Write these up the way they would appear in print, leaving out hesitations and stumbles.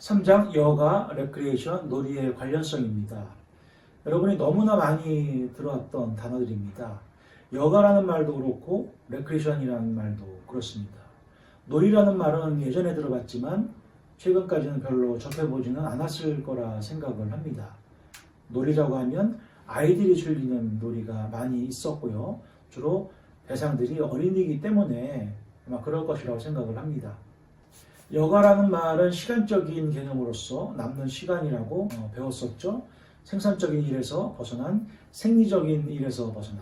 3장 여가, 레크리에이션, 놀이의 관련성입니다. 여러분이 너무나 많이 들어왔던 단어들입니다. 여가라는 말도 그렇고 레크리에이션이라는 말도 그렇습니다. 놀이라는 말은 예전에 들어봤지만 최근까지는 별로 접해보지는 않았을 거라 생각을 합니다. 놀이라고 하면 아이들이 즐기는 놀이가 많이 있었고요. 주로 대상들이 어린이기 때문에 아마 그럴 것이라고 생각을 합니다. 여가라는 말은 시간적인 개념으로서 남는 시간이라고 배웠었죠. 생산적인 일에서 벗어난, 생리적인 일에서 벗어난,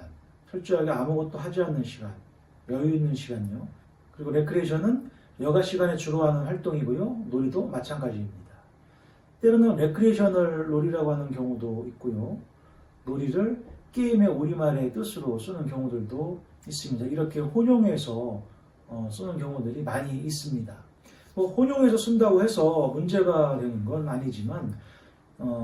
철저하게 아무것도 하지 않는 시간, 여유 있는 시간요. 그리고 레크리에이션은 여가 시간에 주로 하는 활동이고요. 놀이도 마찬가지입니다. 때로는 레크리에이션을 놀이라고 하는 경우도 있고요. 놀이를 게임의 우리말의 뜻으로 쓰는 경우들도 있습니다. 이렇게 혼용해서 쓰는 경우들이 많이 있습니다. 혼용해서 쓴다고 해서 문제가 되는 건 아니지만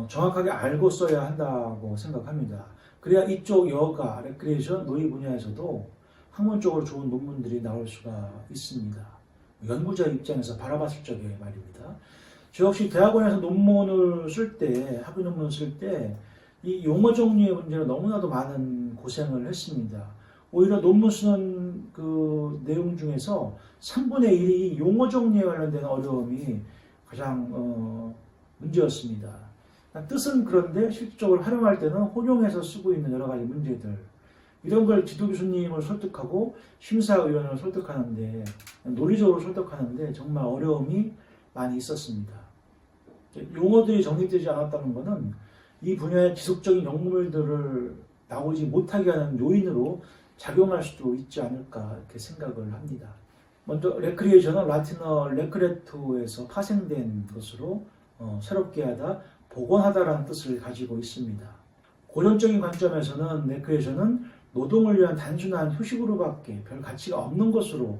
정확하게 알고 써야 한다고 생각합니다. 그래야 이쪽 여가, 레크리에이션, 놀이 분야에서도 학문적으로 좋은 논문들이 나올 수가 있습니다. 연구자 입장에서 바라봤을 적에 말입니다. 저 역시 대학원에서 논문을 쓸 때, 학위 논문을 쓸 때 이 용어 정리의 문제로 너무나도 많은 고생을 했습니다. 오히려 논문 쓰는 그 내용 중에서 3분의 1이 용어 정리에 관련된 어려움이 가장 문제였습니다. 뜻은 그런데 실질적으로 활용할 때는 혼용해서 쓰고 있는 여러 가지 문제들, 이런 걸 지도 교수님을 설득하고 심사위원을 설득하는데, 논리적으로 설득하는데 정말 어려움이 많이 있었습니다. 용어들이 정립되지 않았다는 것은 이 분야의 지속적인 연구물들을 나오지 못하게 하는 요인으로 작용할 수도 있지 않을까 이렇게 생각을 합니다. 먼저 레크리에이션은 라틴어 레크레투에서 파생된 것으로 새롭게 하다, 복원하다라는 뜻을 가지고 있습니다. 고전적인 관점에서는 레크리에이션은 노동을 위한 단순한 휴식으로밖에 별 가치가 없는 것으로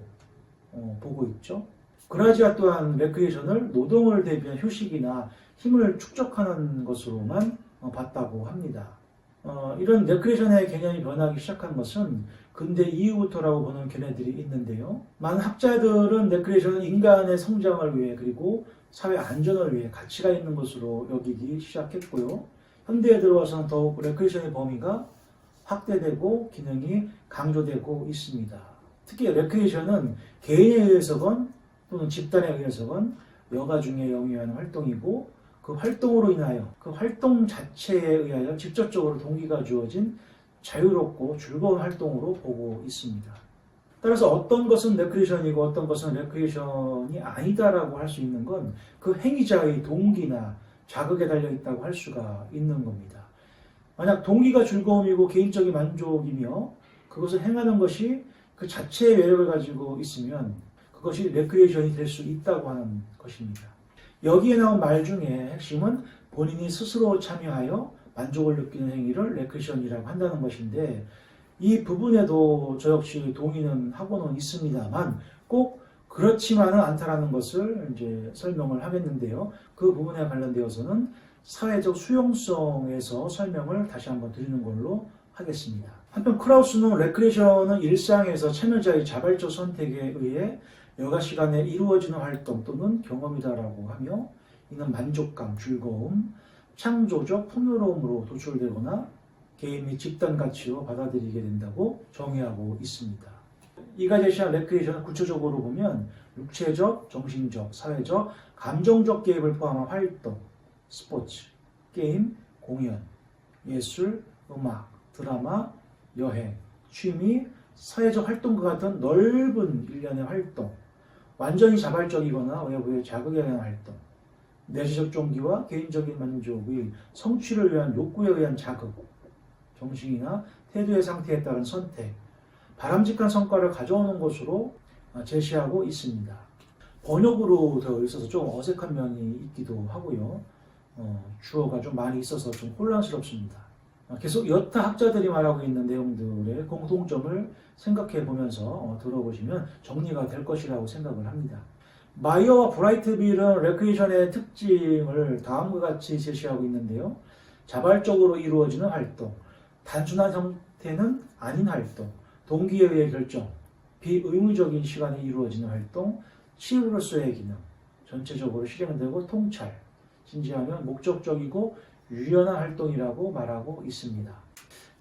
보고 있죠. 그라지아 또한 레크리에이션을 노동을 대비한 휴식이나 힘을 축적하는 것으로만 봤다고 합니다. 이런 레크리에이션의 개념이 변하기 시작한 것은 근대 이후부터라고 보는 견해들이 있는데요. 많은 학자들은 레크리에이션은 인간의 성장을 위해 그리고 사회 안전을 위해 가치가 있는 것으로 여기기 시작했고요. 현대에 들어와서는 더욱 레크리에이션의 범위가 확대되고 기능이 강조되고 있습니다. 특히 레크리에이션은 개인에 의해서건 또는 집단에 의해서건 여가 중에 영위하는 활동이고, 그 활동으로 인하여, 그 활동 자체에 의하여 직접적으로 동기가 주어진 자유롭고 즐거운 활동으로 보고 있습니다. 따라서 어떤 것은 레크리에이션이고 어떤 것은 레크리에이션이 아니다라고 할 수 있는 건 그 행위자의 동기나 자극에 달려 있다고 할 수가 있는 겁니다. 만약 동기가 즐거움이고 개인적인 만족이며 그것을 행하는 것이 그 자체의 매력을 가지고 있으면 그것이 레크리에이션이 될 수 있다고 하는 것입니다. 여기에 나온 말 중에 핵심은 본인이 스스로 참여하여 만족을 느끼는 행위를 레크리에이션이라고 한다는 것인데, 이 부분에도 저 역시 동의는 하고는 있습니다만 꼭 그렇지만은 않다라는 것을 이제 설명을 하겠는데요. 그 부분에 관련되어서는 사회적 수용성에서 설명을 다시 한번 드리는 걸로 하겠습니다. 한편 크라우스는 레크리에이션은 일상에서 참여자의 자발적 선택에 의해 여가 시간에 이루어지는 활동 또는 경험이다라고 하며, 이는 만족감, 즐거움, 창조적 풍요로움으로 도출되거나 개인 및 집단 가치로 받아들이게 된다고 정의하고 있습니다. 이가 제시한 레크리에이션을 구체적으로 보면 육체적, 정신적, 사회적, 감정적 개입을 포함한 활동, 스포츠, 게임, 공연, 예술, 음악, 드라마, 여행, 취미, 사회적 활동과 같은 넓은 일련의 활동, 완전히 자발적이거나 외부의 자극에 의한 활동, 내재적 동기와 개인적인 만족의 성취를 위한 욕구에 의한 자극, 정신이나 태도의 상태에 따른 선택, 바람직한 성과를 가져오는 것으로 제시하고 있습니다. 번역으로 되어 있어서 좀 어색한 면이 있기도 하고요. 주어가 좀 많이 있어서 좀 혼란스럽습니다. 계속 여타 학자들이 말하고 있는 내용들의 공통점을 생각해 보면서 들어보시면 정리가 될 것이라고 생각을 합니다. 마이어와 브라이트빌은 레크리에이션의 특징을 다음과 같이 제시하고 있는데요. 자발적으로 이루어지는 활동, 단순한 형태는 아닌 활동, 동기에 의해 결정, 비의무적인 시간에 이루어지는 활동, 치유로서의 기능, 전체적으로 실행되고 통찰, 진지하면 목적적이고 유연한 활동이라고 말하고 있습니다.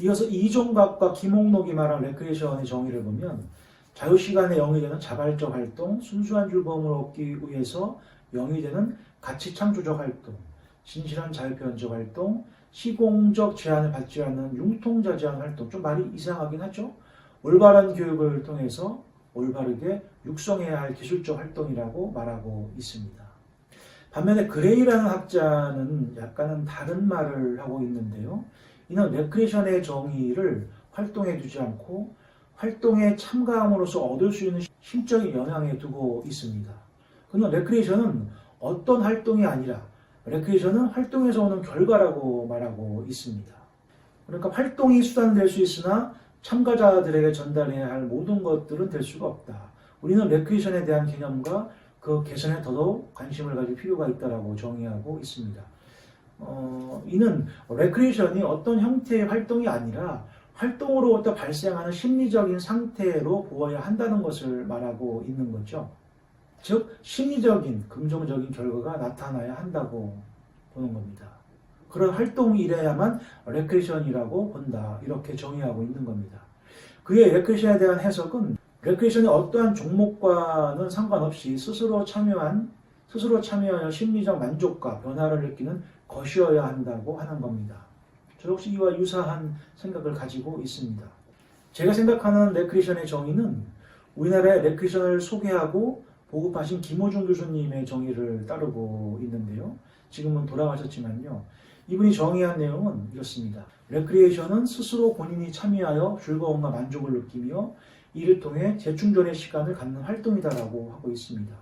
이어서 이종박과 김옥록이 말한 레크리에이션의 정의를 보면 자유시간에 영위되는 자발적 활동, 순수한 즐거움을 얻기 위해서 영위되는 가치 창조적 활동, 진실한 자유표현적 활동, 시공적 제한을 받지 않는 융통자제한 활동, 좀 말이 이상하긴 하죠. 올바른 교육을 통해서 올바르게 육성해야 할 기술적 활동이라고 말하고 있습니다. 반면에 그레이라는 학자는 약간은 다른 말을 하고 있는데요. 이는 레크리에이션의 정의를 활동에 두지 않고 활동에 참가함으로써 얻을 수 있는 심적인 영향에 두고 있습니다. 그는 레크리에이션은 어떤 활동이 아니라 레크리에이션은 활동에서 오는 결과라고 말하고 있습니다. 그러니까 활동이 수단될 수 있으나 참가자들에게 전달해야 할 모든 것들은 될 수가 없다. 우리는 레크리에이션에 대한 개념과 그 개선에 더더욱 관심을 가질 필요가 있다고 정의하고 있습니다. 이는 레크리에이션이 어떤 형태의 활동이 아니라 활동으로부터 발생하는 심리적인 상태로 보아야 한다는 것을 말하고 있는 거죠. 즉 심리적인 긍정적인 결과가 나타나야 한다고 보는 겁니다. 그런 활동이래야만 레크리에이션이라고 본다. 이렇게 정의하고 있는 겁니다. 그의 레크리에이션에 대한 해석은 레크리에이션이 어떠한 종목과는 상관없이 스스로 참여하여 심리적 만족과 변화를 느끼는 것이어야 한다고 하는 겁니다. 저 역시 이와 유사한 생각을 가지고 있습니다. 제가 생각하는 레크리에이션의 정의는 우리나라의 레크리에이션을 소개하고 보급하신 김호중 교수님의 정의를 따르고 있는데요. 지금은 돌아가셨지만요. 이분이 정의한 내용은 이렇습니다. 레크리에이션은 스스로 본인이 참여하여 즐거움과 만족을 느끼며 이를 통해 재충전의 시간을 갖는 활동이다라고 하고 있습니다.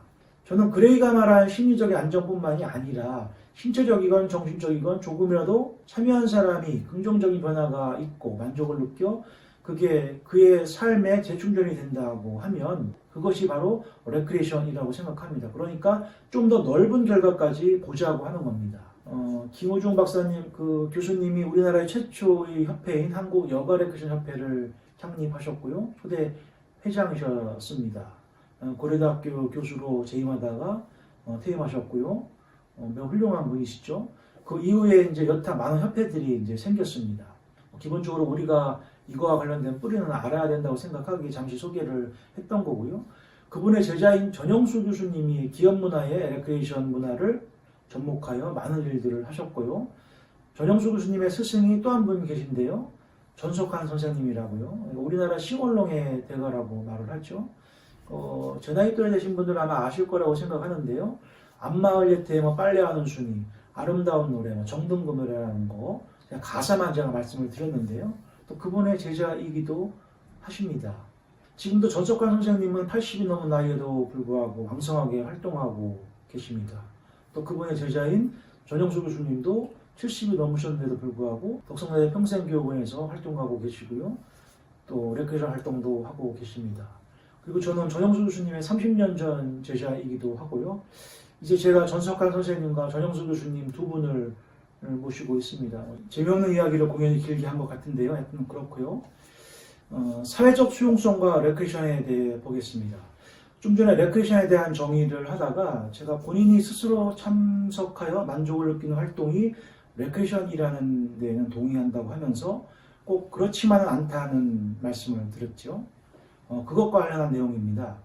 저는 그레이가 말한 심리적인 안정뿐만이 아니라 신체적이건 정신적이건 조금이라도 참여한 사람이 긍정적인 변화가 있고 만족을 느껴 그게 그의 삶의 재충전이 된다고 하면 그것이 바로 레크리에이션이라고 생각합니다. 그러니까 좀 더 넓은 결과까지 보자고 하는 겁니다. 김호중 박사님, 교수님이 우리나라의 최초의 협회인 한국 여가 레크리에이션 협회를 창립하셨고요. 초대 회장이셨습니다. 고려대학교 교수로 재임하다가 퇴임하셨고요. 매우 훌륭한 분이시죠. 그 이후에 이제 여타 많은 협회들이 이제 생겼습니다. 기본적으로 우리가 이거와 관련된 뿌리는 알아야 된다고 생각하기에 잠시 소개를 했던 거고요. 그분의 제자인 전영수 교수님이 기업 문화의 레크리에이션 문화를 접목하여 많은 일들을 하셨고요. 전영수 교수님의 스승이 또 한 분 계신데요. 전석환 선생님이라고요. 우리나라 시원롱의 대가라고 말을 하죠. 제 나이 또래 되신 분들은 아마 아실 거라고 생각하는데요. 안마을 예태, 빨래하는 순이, 아름다운 노래, 정등구 노래라는 거 가사만 제가 말씀을 드렸는데요. 또 그분의 제자이기도 하십니다. 지금도 전석환 선생님은 80이 넘은 나이에도 불구하고 왕성하게 활동하고 계십니다. 또 그분의 제자인 전영수 교수님도 70이 넘으셨는데도 불구하고 덕성여대 평생교육원에서 활동하고 계시고요. 또 레크리에이션 활동도 하고 계십니다. 그리고 저는 전영수 교수님의 30년 전 제자이기도 하고요. 이제 제가 전석환 선생님과 전영수 교수님 두 분을 모시고 있습니다. 재미없는 이야기를 공연히 길게 한 것 같은데요. 하여튼 그렇고요. 사회적 수용성과 레크리에이션에 대해 보겠습니다. 좀 전에 레크리에이션에 대한 정의를 하다가 제가 본인이 스스로 참석하여 만족을 느끼는 활동이 레크리에이션이라는 데에는 동의한다고 하면서 꼭 그렇지만은 않다는 말씀을 드렸죠. 그것과 관련한 내용입니다.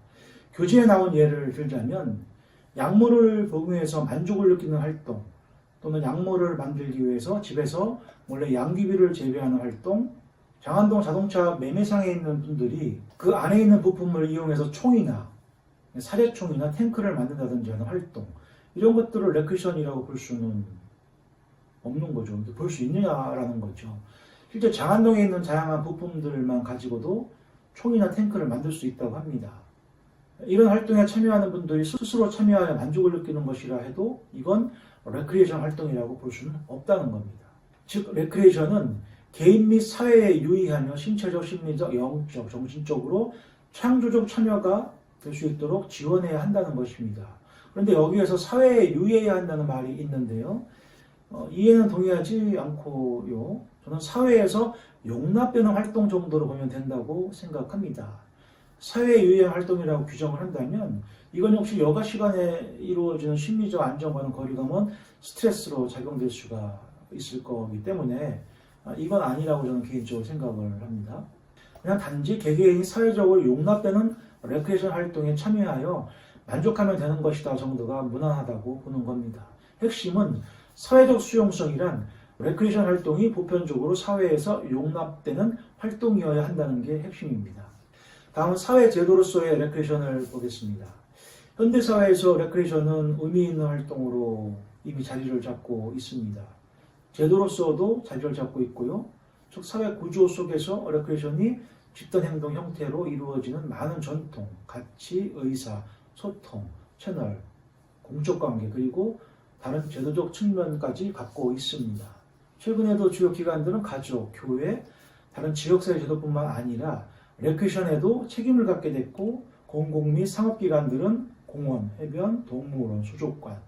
교재에 나온 예를 들자면 약물을 복용해서 만족을 느끼는 활동 또는 약물을 만들기 위해서 집에서 원래 양귀비를 재배하는 활동, 장안동 자동차 매매상에 있는 분들이 그 안에 있는 부품을 이용해서 총이나 사제총이나 탱크를 만든다든지 하는 활동, 이런 것들을 레크리에이션이라고 볼 수는 없는 거죠. 볼 수 있느냐라는 거죠. 실제 장안동에 있는 다양한 부품들만 가지고도 총이나 탱크를 만들 수 있다고 합니다. 이런 활동에 참여하는 분들이 스스로 참여하여 만족을 느끼는 것이라 해도 이건 레크리에이션 활동이라고 볼 수는 없다는 겁니다. 즉 레크리에이션은 개인 및 사회에 유의하며 신체적, 심리적, 영적, 정신적으로 창조적 참여가 될 수 있도록 지원해야 한다는 것입니다. 그런데 여기에서 사회에 유의해야 한다는 말이 있는데요. 이해는 동의하지 않고요. 저는 사회에서 용납되는 활동 정도로 보면 된다고 생각합니다. 사회 유형 활동이라고 규정을 한다면 이건 역시 여가 시간에 이루어지는 심리적 안정과는 거리가 먼 스트레스로 작용될 수가 있을 거기 때문에 이건 아니라고 저는 개인적으로 생각을 합니다. 그냥 단지 개개인이 사회적으로 용납되는 레크레이션 활동에 참여하여 만족하면 되는 것이다 정도가 무난하다고 보는 겁니다. 핵심은 사회적 수용성이란 레크레이션 활동이 보편적으로 사회에서 용납되는 활동이어야 한다는 게 핵심입니다. 다음은 사회 제도로서의 레크레이션을 보겠습니다. 현대사회에서 레크레이션은 의미 있는 활동으로 이미 자리를 잡고 있습니다. 제도로서도 자리를 잡고 있고요. 즉 사회 구조 속에서 레크레이션이 집단 행동 형태로 이루어지는 많은 전통, 가치, 의사, 소통, 채널, 공적 관계 그리고 다른 제도적 측면까지 갖고 있습니다. 최근에도 주요 기관들은 가족, 교회, 다른 지역사회 제도뿐만 아니라 레크레이션에도 책임을 갖게 됐고 공공 및 상업기관들은 공원, 해변, 동물원, 수족관,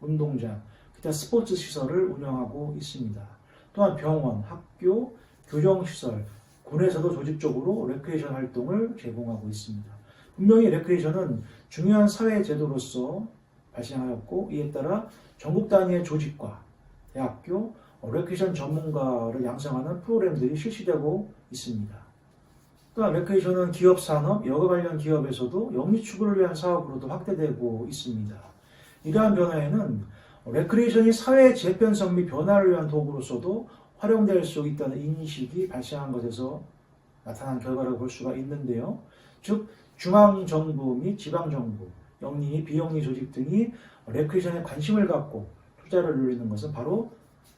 운동장, 기타 스포츠 시설을 운영하고 있습니다. 또한 병원, 학교, 교정시설, 군에서도 조직적으로 레크레이션 활동을 제공하고 있습니다. 분명히 레크레이션은 중요한 사회 제도로서 발생하였고 이에 따라 전국 단위의 조직과 대학교, 레크레이션 전문가를 양성하는 프로그램들이 실시되고 있습니다. 또한 레크레이션은 기업 산업, 여가 관련 기업에서도 영리 추구를 위한 사업으로도 확대되고 있습니다. 이러한 변화에는 레크레이션이 사회의 재편성 및 변화를 위한 도구로서도 활용될 수 있다는 인식이 발생한 것에서 나타난 결과라고 볼 수가 있는데요. 즉 중앙정부 및 지방정부, 영리, 비영리 조직 등이 레크레이션에 관심을 갖고 투자를 늘리는 것은 바로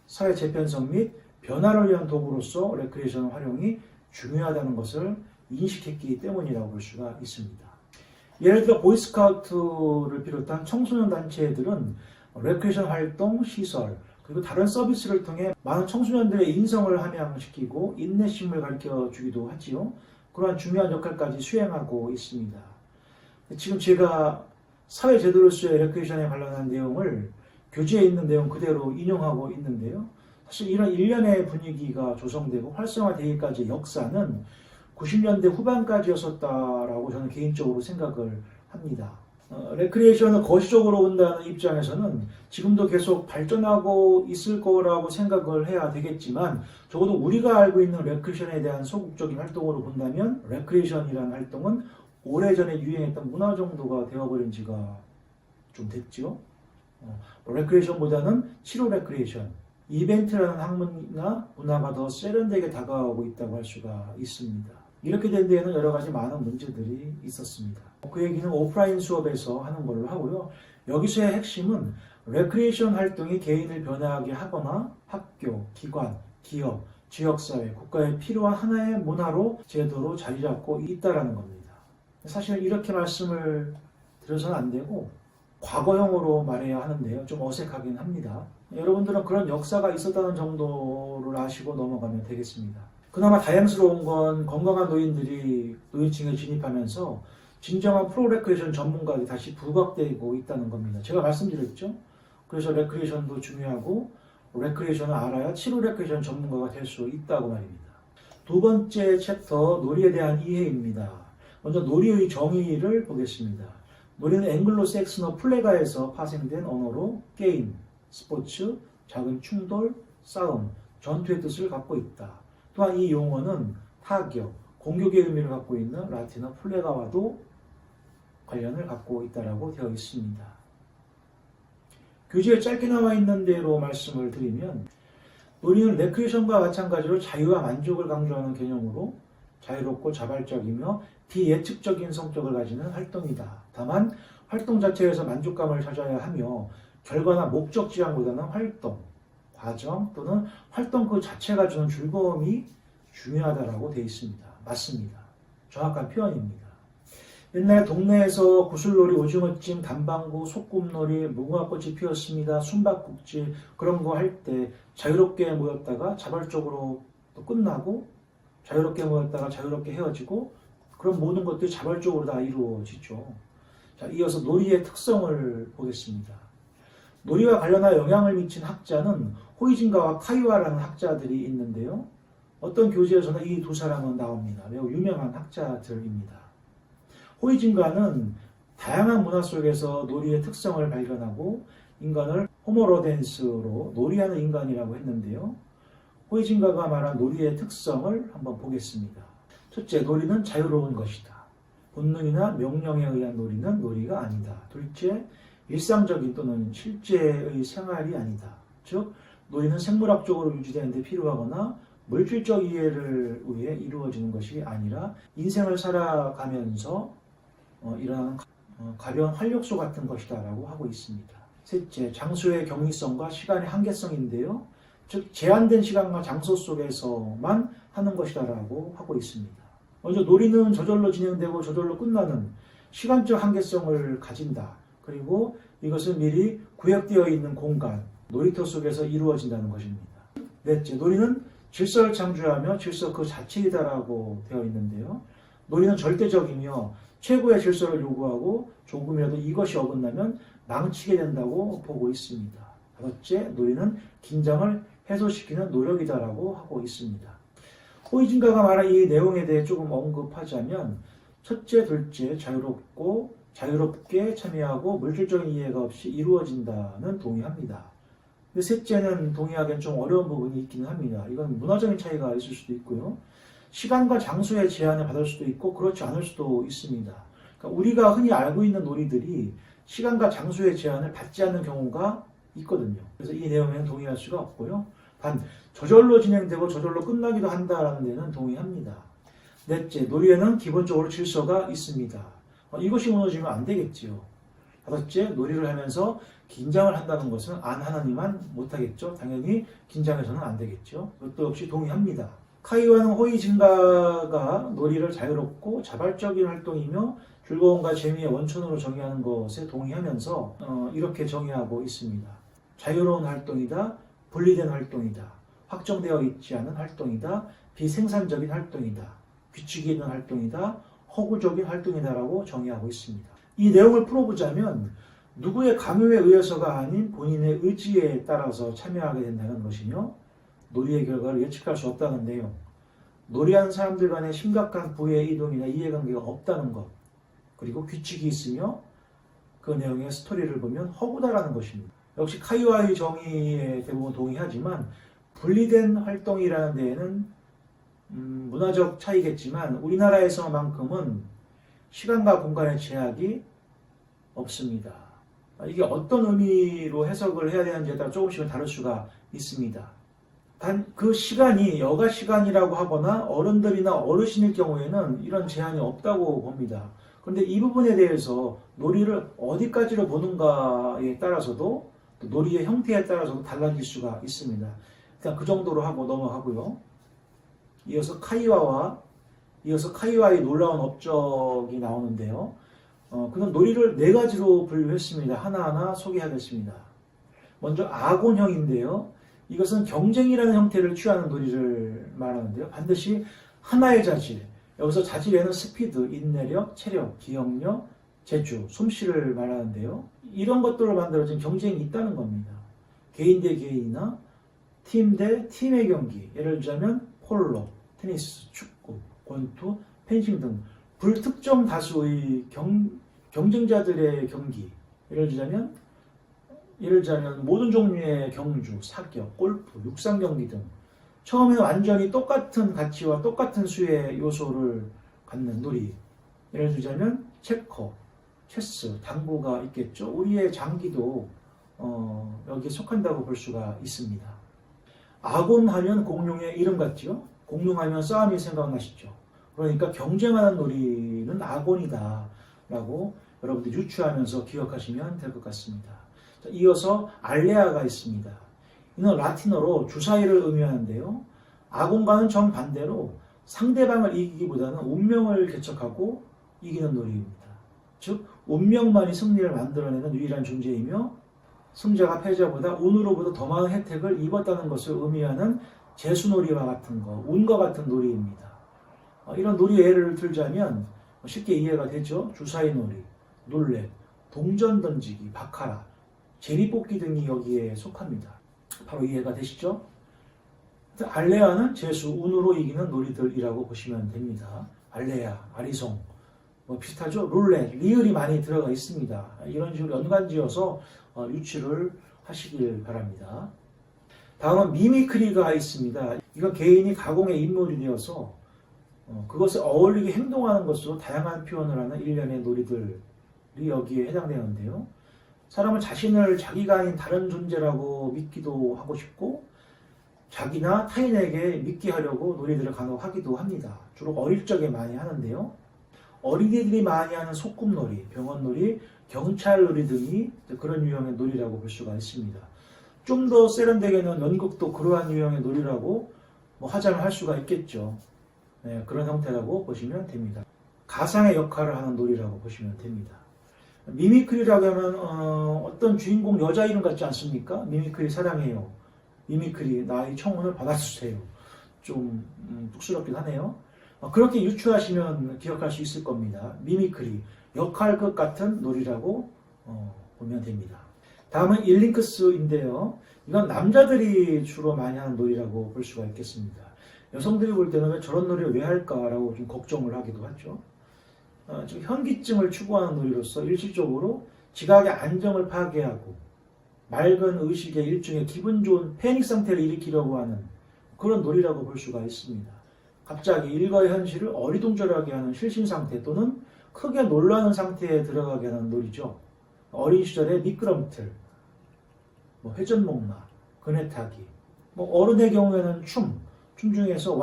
사회 재편성 및 변화를 위한 도구로서 레크레이션 활용이 중요하다는 것을 인식했기 때문이라고 볼 수가 있습니다. 예를 들어 보이스카우트를 비롯한 청소년 단체들은 레크레이션 활동, 시설, 그리고 다른 서비스를 통해 많은 청소년들의 인성을 함양시키고 인내심을 가르쳐주기도 하지요. 그러한 중요한 역할까지 수행하고 있습니다. 지금 제가 사회제도로서의 레크레이션에 관련한 내용을 교재에 있는 내용 그대로 인용하고 있는데요. 사실 이런 일련의 분위기가 조성되고 활성화되기까지 역사는 90년대 후반까지였었다라고 저는 개인적으로 생각을 합니다. 레크리에이션을 거시적으로 본다는 입장에서는 지금도 계속 발전하고 있을 거라고 생각을 해야 되겠지만 적어도 우리가 알고 있는 레크리에이션에 대한 소극적인 활동으로 본다면 레크리에이션이라는 활동은 오래전에 유행했던 문화 정도가 되어버린 지가 좀 됐죠. 레크리에이션보다는 치료 레크리에이션, 이벤트라는 학문이나 문화가 더 세련되게 다가오고 있다고 할 수가 있습니다. 이렇게 된 데에는 여러 가지 많은 문제들이 있었습니다. 그 얘기는 오프라인 수업에서 하는 걸로 하고요. 여기서의 핵심은 레크리에이션 활동이 개인을 변화하게 하거나 학교, 기관, 기업, 지역사회, 국가에 필요한 하나의 문화로 제도로 자리 잡고 있다는 겁니다. 사실 이렇게 말씀을 드려서는 안 되고 과거형으로 말해야 하는데요. 좀 어색하긴 합니다. 여러분들은 그런 역사가 있었다는 정도를 아시고 넘어가면 되겠습니다. 그나마 다행스러운 건 건강한 노인들이 노인층에 진입하면서 진정한 프로레크레이션 전문가들이 다시 부각되고 있다는 겁니다. 제가 말씀드렸죠. 그래서 레크레이션도 중요하고 레크레이션을 알아야 치료 레크레이션 전문가가 될 수 있다고 말입니다. 두 번째 챕터 놀이에 대한 이해입니다. 먼저 놀이의 정의를 보겠습니다. 놀이는 앵글로색슨어 플레가에서 파생된 언어로 게임, 스포츠, 작은 충돌, 싸움, 전투의 뜻을 갖고 있다. 또한 이 용어는 타격, 공격의 의미를 갖고 있는 라틴어 플레가와도 관련을 갖고 있다고 되어 있습니다. 교재에 짧게 나와 있는 대로 말씀을 드리면 놀이는 레크레이션과 마찬가지로 자유와 만족을 강조하는 개념으로 자유롭고 자발적이며 비예측적인 성격을 가지는 활동이다. 다만 활동 자체에서 만족감을 찾아야 하며 결과나 목적 지향보다는 활동, 과정 또는 활동 그 자체가 주는 즐거움이 중요하다고 되어 있습니다. 맞습니다. 정확한 표현입니다. 옛날 동네에서 구슬놀이, 오징어찜, 단방구, 소꿉놀이, 무궁화꽃이 피었습니다. 숨바꼭질 그런 거 할 때 자유롭게 모였다가 자발적으로 또 끝나고 자유롭게 모였다가 자유롭게 헤어지고 그런 모든 것들이 자발적으로 다 이루어지죠. 자, 이어서 놀이의 특성을 보겠습니다. 놀이와 관련하여 영향을 미친 학자는 호이진가와 카이와라는 학자들이 있는데요. 어떤 교재에서는 이 두 사람은 나옵니다. 매우 유명한 학자들입니다. 호이진가는 다양한 문화 속에서 놀이의 특성을 발견하고 인간을 호모로덴스로 놀이하는 인간이라고 했는데요. 호이진가가 말한 놀이의 특성을 한번 보겠습니다. 첫째, 놀이는 자유로운 것이다. 본능이나 명령에 의한 놀이는 놀이가 아니다. 둘째, 일상적인 또는 실제의 생활이 아니다. 즉, 놀이는 생물학적으로 유지되는 데 필요하거나 물질적 이해를 위해 이루어지는 것이 아니라 인생을 살아가면서 일어나는 가벼운 활력소 같은 것이다 라고 하고 있습니다. 셋째, 장소의 경이성과 시간의 한계성인데요. 즉 제한된 시간과 장소 속에서만 하는 것이다 라고 하고 있습니다. 먼저 놀이는 저절로 진행되고 저절로 끝나는 시간적 한계성을 가진다. 그리고 이것은 미리 구획되어 있는 공간, 놀이터 속에서 이루어진다는 것입니다. 넷째, 놀이는 질서를 창조하며 질서 그 자체이다라고 되어 있는데요. 놀이는 절대적이며 최고의 질서를 요구하고 조금이라도 이것이 어긋나면 망치게 된다고 보고 있습니다. 다섯째, 놀이는 긴장을 해소시키는 노력이다라고 하고 있습니다. 호이진가가 말한 이 내용에 대해 조금 언급하자면 첫째, 둘째, 자유롭게 참여하고 물질적인 이해가 없이 이루어진다는 동의합니다. 근데 셋째는 동의하기엔 좀 어려운 부분이 있기는 합니다. 이건 문화적인 차이가 있을 수도 있고요. 시간과 장소의 제한을 받을 수도 있고 그렇지 않을 수도 있습니다. 그러니까 우리가 흔히 알고 있는 놀이들이 시간과 장소의 제한을 받지 않는 경우가 있거든요. 그래서 이 내용에는 동의할 수가 없고요. 단 저절로 진행되고 저절로 끝나기도 한다라는 데는 동의합니다. 넷째, 놀이에는 기본적으로 질서가 있습니다. 이것이 무너지면 안 되겠지요. 다섯째, 놀이를 하면서 긴장을 한다는 것은 안 하느니만 못하겠죠. 당연히 긴장해서는 안 되겠죠. 그것도 역시 동의합니다. 카이와는 호이진가가 놀이를 자유롭고 자발적인 활동이며 즐거움과 재미의 원천으로 정의하는 것에 동의하면서 이렇게 정의하고 있습니다. 자유로운 활동이다, 분리된 활동이다, 확정되어 있지 않은 활동이다, 비생산적인 활동이다, 규칙이 있는 활동이다, 허구적인 활동이다라고 정의하고 있습니다. 이 내용을 풀어보자면 누구의 강요에 의해서가 아닌 본인의 의지에 따라서 참여하게 된다는 것이며 놀이의 결과를 예측할 수 없다는 내용, 놀이하는 사람들 간의 심각한 부의 이동이나 이해관계가 없다는 것, 그리고 규칙이 있으며 그 내용의 스토리를 보면 허구다라는 것입니다. 역시 카이와의 정의에 대부분 동의하지만 분리된 활동이라는 데에는 문화적 차이겠지만 우리나라에서만큼은 시간과 공간의 제약이 없습니다. 이게 어떤 의미로 해석을 해야 되는지에 따라 조금씩은 다를 수가 있습니다. 단 그 시간이 여가 시간이라고 하거나 어른들이나 어르신일 경우에는 이런 제한이 없다고 봅니다. 그런데 이 부분에 대해서 놀이를 어디까지로 보는가에 따라서도 또 놀이의 형태에 따라서도 달라질 수가 있습니다. 일단 그 정도로 하고 넘어가고요. 이어서 카이와의 놀라운 업적이 나오는데요. 그는 놀이를 네 가지로 분류했습니다. 하나하나 소개하겠습니다. 먼저 아곤형인데요. 이것은 경쟁이라는 형태를 취하는 놀이를 말하는데요. 반드시 하나의 자질, 여기서 자질에는 스피드, 인내력, 체력, 기억력, 재주, 솜씨를 말하는데요. 이런 것들로 만들어진 경쟁이 있다는 겁니다. 개인 대 개인이나 팀 대 팀의 경기, 예를 들자면 폴로, 테니스, 축구, 권투, 펜싱 등 불특정 다수의 경쟁자들의 경기, 예를 들자면 모든 종류의 경주, 사격, 골프, 육상 경기 등 처음에 완전히 똑같은 가치와 똑같은 수의 요소를 갖는 놀이, 예를 들자면 체커, 체스, 당구가 있겠죠. 우리의 장기도 여기에 속한다고 볼 수가 있습니다. 아곤하면 공룡의 이름 같죠. 공룡하면 싸움이 생각나시죠. 그러니까 경쟁하는 놀이는 아곤이다 라고 여러분들 유추하면서 기억하시면 될 것 같습니다. 자, 이어서 알레아가 있습니다. 이는 라틴어로 주사위를 의미하는데요. 아곤과는 정반대로 상대방을 이기기보다는 운명을 개척하고 이기는 놀이입니다. 즉 운명만이 승리를 만들어내는 유일한 존재이며 승자가 패자보다 운으로부터 더 많은 혜택을 입었다는 것을 의미하는 재수놀이와 같은 거, 운과 같은 놀이입니다. 이런 놀이 예를 들자면 쉽게 이해가 되죠. 주사위 놀이, 룰렛, 동전 던지기, 바카라, 제비뽑기 등이 여기에 속합니다. 바로 이해가 되시죠? 알레아는 재수, 운으로 이기는 놀이들이라고 보시면 됩니다. 알레아, 아리송, 비슷하죠? 룰렛, 리을이 많이 들어가 있습니다. 이런 식으로 연관지어서 유추를 하시길 바랍니다. 다음은 미미크리가 있습니다. 이건 개인이 가공의 인물이 되어서 그것에 어울리게 행동하는 것으로 다양한 표현을 하는 일련의 놀이들이 여기에 해당되는데요. 사람은 자신을 자기가 아닌 다른 존재라고 믿기도 하고 싶고 자기나 타인에게 믿게 하려고 놀이들을 간혹 하기도 합니다. 주로 어릴 적에 많이 하는데요. 어린이들이 많이 하는 소꿉놀이, 병원놀이, 경찰놀이 등이 그런 유형의 놀이라고 볼 수가 있습니다. 좀 더 세련되게는 연극도 그러한 유형의 놀이라고 하자면 할 수가 있겠죠. 네, 그런 형태라고 보시면 됩니다. 가상의 역할을 하는 놀이라고 보시면 됩니다. 미미크리라고 하면 어떤 주인공 여자 이름 같지 않습니까? 미미크리 사랑해요. 미미크리 나의 청혼을 받아주세요. 좀 쑥스럽긴 하네요. 그렇게 유추하시면 기억할 수 있을 겁니다. 미미크리, 역할극 같은 놀이라고 보면 됩니다. 다음은 일링크스인데요. 이건 남자들이 주로 많이 하는 놀이라고 볼 수가 있겠습니다. 여성들이 볼 때는 왜 저런 놀이를 왜 할까라고 좀 걱정을 하기도 하죠. 지금 현기증을 추구하는 놀이로서 일시적으로 지각의 안정을 파괴하고 맑은 의식의 일종의 기분 좋은 패닉 상태를 일으키려고 하는 그런 놀이라고 볼 수가 있습니다. 갑자기 일과의 현실을 어리둥절하게 하는 실신 상태 또는 크게 놀라는 상태에 들어가게 하는 놀이죠. 어린 시절의 미끄럼틀, 회전 목마, 그네 타기, 어른의 경우에는 춤 중에서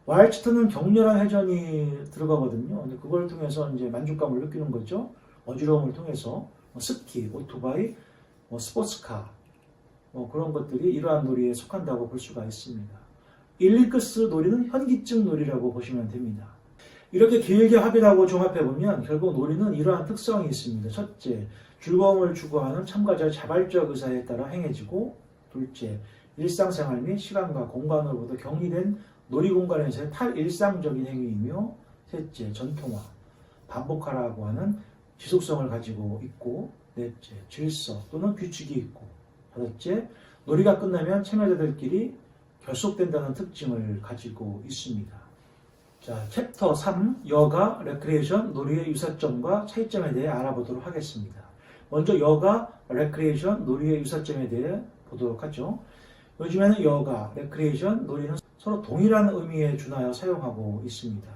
왈츠는 격렬한 회전이 들어가거든요. 근데 그걸 통해서 이제 만족감을 느끼는 거죠. 어지러움을 통해서 스키, 오토바이, 스포츠카 그런 것들이 이러한 놀이에 속한다고 볼 수가 있습니다. 일링크스 놀이는 현기증 놀이라고 보시면 됩니다. 이렇게 길게 합의하고 종합해보면 결국 놀이는 이러한 특성이 있습니다. 첫째, 즐거움을 추구하는 참가자의 자발적 의사에 따라 행해지고, 둘째, 일상생활 및 시간과 공간으로부터 격리된 놀이공간에서의 탈일상적인 행위이며, 셋째, 전통화, 반복하라고 하는 지속성을 가지고 있고, 넷째, 질서 또는 규칙이 있고, 다섯째, 놀이가 끝나면 참여자들끼리 결속된다는 특징을 가지고 있습니다. 자, 챕터 3, 여가, 레크리에이션, 놀이의 유사점과 차이점에 대해 알아보도록 하겠습니다. 먼저 여가, 레크리에이션, 놀이의 유사점에 대해 보도록 하죠. 요즘에는 여가, 레크리에이션, 놀이는 서로 동일한 의미에 준하여 사용하고 있습니다.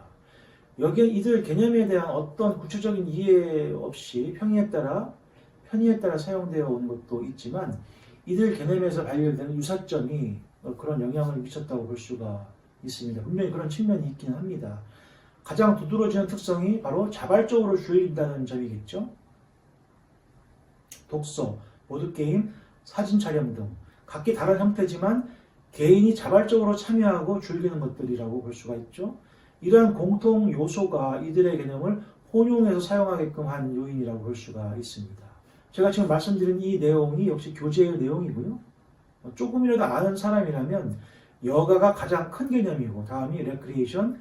여기에 이들 개념에 대한 어떤 구체적인 이해 없이 편의에 따라 사용되어 온 것도 있지만 이들 개념에서 발견되는 유사점이 그런 영향을 미쳤다고 볼 수가 있습니다. 분명히 그런 측면이 있기는 합니다. 가장 두드러지는 특성이 바로 자발적으로 즐긴다는 점이겠죠. 독서, 보드게임, 사진 촬영 등 각기 다른 형태지만 개인이 자발적으로 참여하고 즐기는 것들이라고 볼 수가 있죠. 이러한 공통 요소가 이들의 개념을 혼용해서 사용하게끔 한 요인이라고 볼 수가 있습니다. 제가 지금 말씀드린 이 내용이 역시 교재의 내용이고요. 조금이라도 아는 사람이라면 여가가 가장 큰 개념이고 다음이 레크리에이션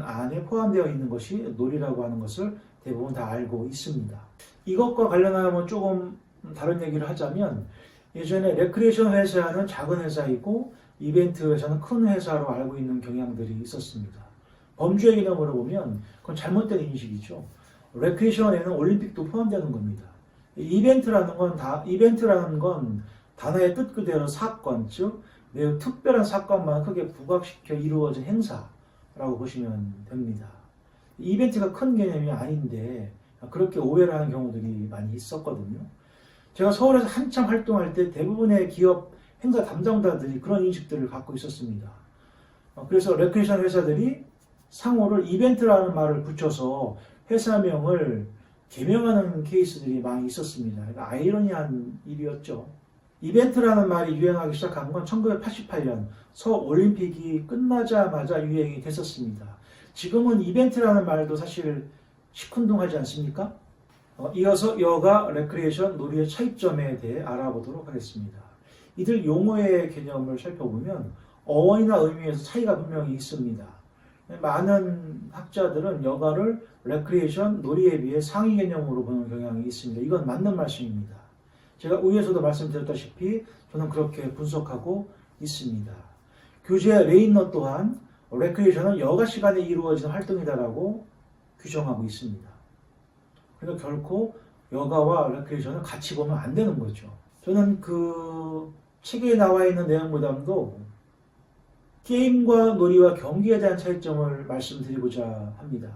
안에 포함되어 있는 것이 놀이라고 하는 것을 대부분 다 알고 있습니다. 이것과 관련하면 조금 다른 얘기를 하자면 예전에 레크리에이션 회사는 작은 회사이고 이벤트 회사는 큰 회사로 알고 있는 경향들이 있었습니다. 범주의 개념으로 보면 그건 잘못된 인식이죠. 레크리에이션에는 올림픽도 포함되는 겁니다. 이벤트라는 건 단어의 뜻 그대로 사건, 즉 매우 특별한 사건만 크게 부각시켜 이루어진 행사라고 보시면 됩니다. 이벤트가 큰 개념이 아닌데 그렇게 오해를 하는 경우들이 많이 있었거든요. 제가 서울에서 한참 활동할 때 대부분의 기업 행사 담당자들이 그런 인식들을 갖고 있었습니다. 그래서 레크리에이션 회사들이 상호를 이벤트라는 말을 붙여서 회사명을 개명하는 케이스들이 많이 있었습니다. 그러니까 아이러니한 일이었죠. 이벤트라는 말이 유행하기 시작한 건 1988년 서울올림픽이 끝나자마자 유행이 됐었습니다. 지금은 이벤트라는 말도 사실 시큰둥하지 않습니까? 이어서 여가, 레크리에이션, 놀이의 차이점에 대해 알아보도록 하겠습니다. 이들 용어의 개념을 살펴보면 어원이나 의미에서 차이가 분명히 있습니다. 많은 학자들은 여가를 레크리에이션, 놀이에 비해 상위 개념으로 보는 경향이 있습니다. 이건 맞는 말씀입니다. 제가 위에서도 말씀드렸다시피 저는 그렇게 분석하고 있습니다. 교재 레이너 또한 레크리에이션은 여가 시간에 이루어지는 활동이다라고 규정하고 있습니다. 그러니까 결코 여가와 레크레이션을 같이 보면 안 되는 거죠. 저는 그 책에 나와 있는 내용보다도 게임과 놀이와 경기에 대한 차이점을 말씀드리고자 합니다.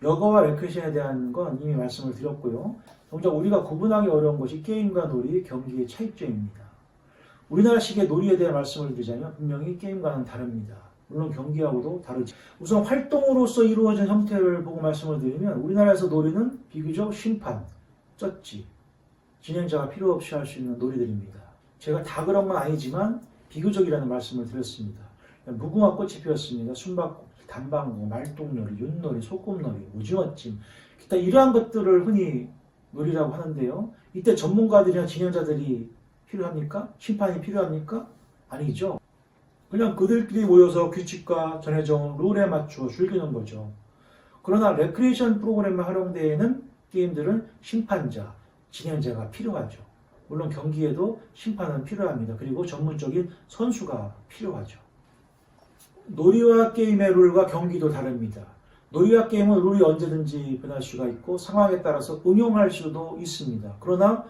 여가와 레크레이션에 대한 건 이미 말씀을 드렸고요. 정작 우리가 구분하기 어려운 것이 게임과 놀이, 경기의 차이점입니다. 우리나라식의 놀이에 대해 말씀을 드리자면 분명히 게임과는 다릅니다. 물론 경기하고도 다르지. 우선 활동으로서 이루어진 형태를 보고 말씀을 드리면 우리나라에서 놀이는 비교적 심판, 쩌지, 진행자가 필요 없이 할 수 있는 놀이들입니다. 제가 다 그런 건 아니지만 비교적이라는 말씀을 드렸습니다. 무궁화 꽃이 피었습니다. 숨바꼭질, 단방구, 말똥놀이, 윷놀이, 소꿉놀이, 오징어찜, 기타 이러한 것들을 흔히 놀이라고 하는데요. 이때 전문가들이나 진행자들이 필요합니까? 심판이 필요합니까? 아니죠. 그냥 그들끼리 모여서 규칙과 정해져온 룰에 맞추어 즐기는 거죠. 그러나 레크리에이션 프로그램에 활용되는 게임들은 심판자, 진행자가 필요하죠. 물론 경기에도 심판은 필요합니다. 그리고 전문적인 선수가 필요하죠. 놀이와 게임의 룰과 경기도 다릅니다. 놀이와 게임은 룰이 언제든지 변할 수가 있고 상황에 따라서 응용할 수도 있습니다. 그러나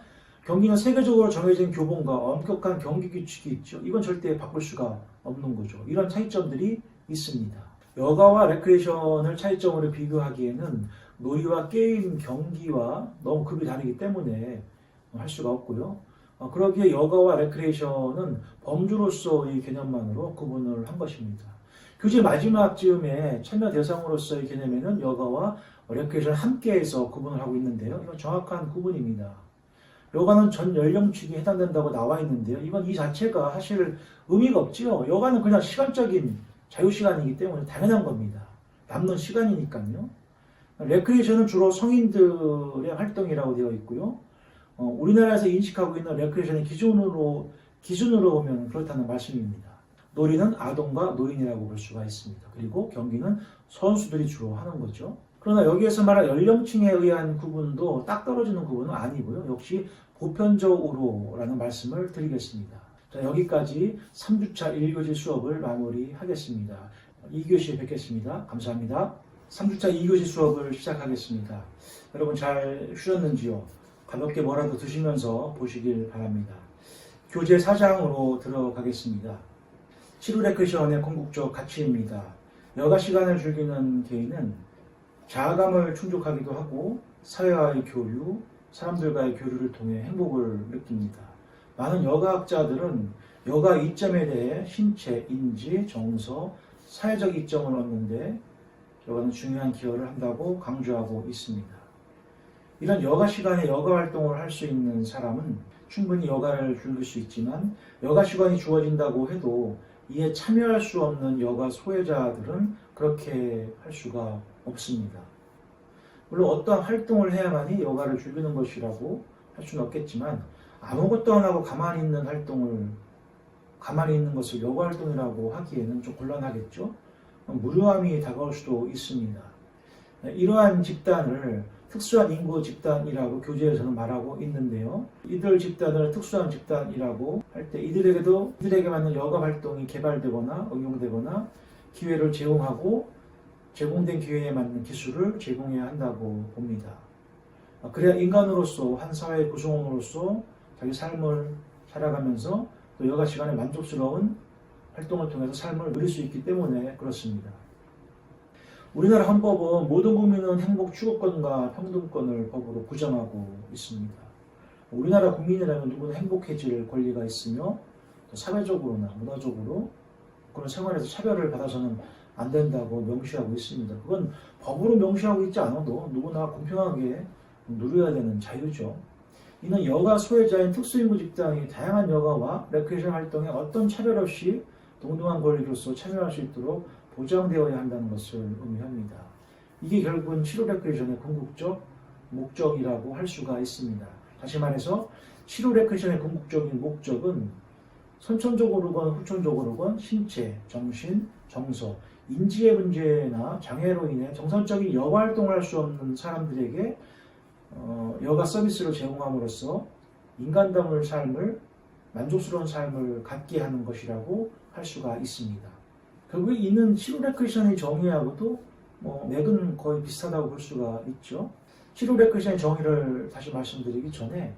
경기는 세계적으로 정해진 교본과 엄격한 경기 규칙이 있죠. 이건 절대 바꿀 수가 없는 거죠. 이런 차이점들이 있습니다. 여가와 레크레이션을 차이점으로 비교하기에는 놀이와 게임, 경기와 너무 급이 다르기 때문에 할 수가 없고요. 그러기에 여가와 레크레이션은 범주로서의 개념만으로 구분을 한 것입니다. 교재 마지막 즈음에 참여 대상으로서의 개념에는 여가와 레크레이션을 함께해서 구분을 하고 있는데요. 이건 정확한 구분입니다. 여가는 전 연령층에 해당된다고 나와 있는데요. 이건 이 자체가 사실 의미가 없지요. 여가는 그냥 시간적인 자유시간이기 때문에 당연한 겁니다. 남는 시간이니까요. 레크레이션은 주로 성인들의 활동이라고 되어 있고요. 우리나라에서 인식하고 있는 레크레이션의 기준으로 보면 그렇다는 말씀입니다. 놀이는 아동과 노인이라고 볼 수가 있습니다. 그리고 경기는 선수들이 주로 하는 거죠. 그러나 여기에서 말한 연령층에 의한 구분도 딱 떨어지는 구분은 아니고요. 역시 보편적으로라는 말씀을 드리겠습니다. 자, 여기까지 3주차 1교시 수업을 마무리하겠습니다. 2교시에 뵙겠습니다. 감사합니다. 3주차 2교시 수업을 시작하겠습니다. 여러분 잘 쉬었는지요? 가볍게 뭐라도 드시면서 보시길 바랍니다. 교재 4장으로 들어가겠습니다. 치루 레크레이션의 궁극적 가치입니다. 여가 시간을 즐기는 개인은 자아감을 충족하기도 하고 사회와의 교류, 사람들과의 교류를 통해 행복을 느낍니다. 많은 여가학자들은 여가 이점에 대해 신체, 인지, 정서, 사회적 이점을 얻는데 여가는 중요한 기여를 한다고 강조하고 있습니다. 이런 여가 시간에 여가 활동을 할 수 있는 사람은 충분히 여가를 즐길 수 있지만 여가 시간이 주어진다고 해도 이에 참여할 수 없는 여가 소외자들은 그렇게 할 수가 없습니다. 물론 어떠한 활동을 해야만이 여가를 즐기는 것이라고 할 수는 없겠지만 아무것도 안 하고 가만히 있는 것을 여가 활동이라고 하기에는 좀 곤란하겠죠. 무료함이 다가올 수도 있습니다. 이러한 집단을 특수한 인구 집단이라고 교재에서는 말하고 있는데요. 이들 집단을 특수한 집단이라고 할 때 이들에게 맞는 여가 활동이 개발되거나 응용되거나 기회를 제공하고 제공된 기회에 맞는 기술을 제공해야 한다고 봅니다. 그래야 인간으로서 한 사회의 구성원으로서 자기 삶을 살아가면서 또 여가 시간에 만족스러운 활동을 통해서 삶을 누릴 수 있기 때문에 그렇습니다. 우리나라 헌법은 모든 국민은 행복 추구권과 평등권을 법으로 구정하고 있습니다. 우리나라 국민이라면 누구나 행복해질 권리가 있으며 사회적으로나 문화적으로 그런 생활에서 차별을 받아서는 안 된다고 명시하고 있습니다. 그건 법으로 명시하고 있지 않아도 누구나 공평하게 누려야 되는 자유죠. 이는 여가 소외자인 특수인구 집단이 다양한 여가와 레크레이션 활동에 어떤 차별 없이 동등한 권리로서 참여할 수 있도록 보장되어야 한다는 것을 의미합니다. 이게 결국은 치료 레크레이션의 궁극적 목적이라고 할 수가 있습니다. 다시 말해서 치료 레크레이션의 궁극적인 목적은 선천적으로건 후천적으로건 신체, 정신, 정서, 인지의 문제나 장애로 인해 정상적인 여가 활동을 할 수 없는 사람들에게 여가 서비스를 제공함으로써 인간다운 삶을, 만족스러운 삶을 갖게 하는 것이라고 할 수가 있습니다. 결국 이는 치료 레크레이션의 정의하고도 맥은 거의 비슷하다고 볼 수가 있죠. 치료 레크리션의 정의를 다시 말씀드리기 전에